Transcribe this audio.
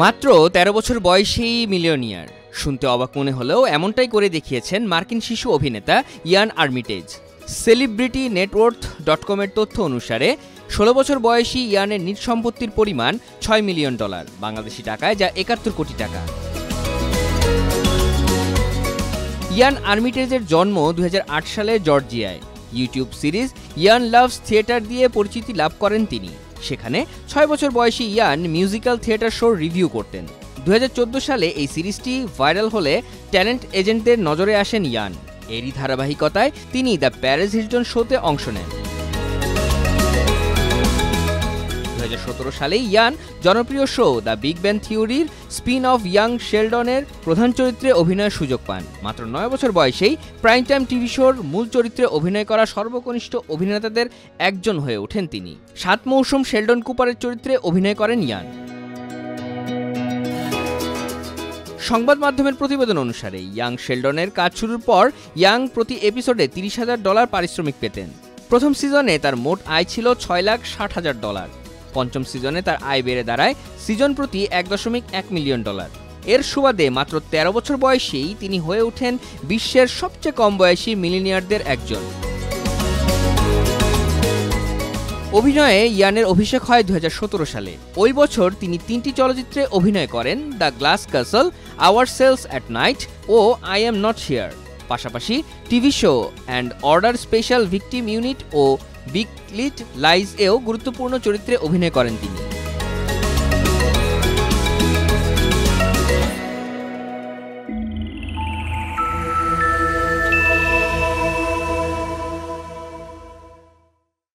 মাত্র ১৩ বছর বয়সেই মিলিয়নিয়ার। শুনতে অবাক মনে হলেও এমনটাই করে দেখিয়েছেন মার্কিন শিশু অভিনেতা ইয়ান আর্মিটেজ। সেলিব্রিটি নেটওয়ার্থ.com-এর তথ্য অনুসারে ১৬ বছর বয়সী ইয়ানের নিজ সম্পত্তির পরিমাণ $৬ মিলিয়ন, বাংলাদেশি টাকায় যা ৭১ কোটি টাকা। ইয়ান আর্মিটেজের জন্ম ২০০৮ সালে জর্জিয়ায়। ইউটিউব সিরিজ ইয়ান লাভস থিয়েটার দিয়ে পরিচিতি লাভ করেন তিনি। সেখানে ৬ বছর বয়সী ইয়ান মিউজিক্যাল থিয়েটার শোর রিভিউ করতেন। ২০১৪ সালে এই সিরিজটি ভাইরাল হলে ট্যালেন্ট এজেন্টদের নজরে আসেন ইয়ান। এরই ধারাবাহিকতায় তিনি দ্য প্যারিস হিলটন শোতে অংশ নেন। ২০১৭ সালে ইয়ান জনপ্রিয় শো দ্য বিগ ব্যাং থিওরির স্পিন অফ ইয়াং শেলডনের প্রধান চরিত্রে অভিনয়ের সুযোগ পান। মাত্র ৯ বছর বয়সেই প্রাইম টাইম টিভি শোর মূল চরিত্রে অভিনয় করা সর্বকনিষ্ঠ অভিনেতাদের একজন হয়ে ওঠেন তিনি। ৭ মৌসুম শেলডন কুপারের চরিত্রে অভিনয় করেন ইয়ান। সংবাদ মাধ্যমের প্রতিবেদন অনুসারে ইয়াং শেলডনের কাজ শুরুর পর ইয়াং প্রতি এপিসোডে $৩০,০০০ পারিশ্রমিক পেতেন। প্রথম সিজনে তার মোট আয় ছিল $৬,৬০,০০০। পঞ্চম সিজনে তার আয় বেড়ে দাঁড়ায় সিজন প্রতি $১.১ মিলিয়ন। এর সুবাদে মাত্র ১৩ বছর বয়সেই তিনি হয়ে ওঠেন বিশ্বের সবচেয়ে কম বয়সী মিলিয়নিয়ারদের একজন। অভিনয়ে ইয়ানের অভিষেক হয় ২০১৭ সালে। ওই বছর তিনি ৩টি চলচ্চিত্রে অভিনয় করেন: the glass castle, ourselves at night ও আই এম নট হিয়ার। পাশাপাশি TV show and order special victim unit ও বিগ লিটল লাইজ এও গুরুত্বপূর্ণ চরিত্রে অভিনয় করেন তিনি।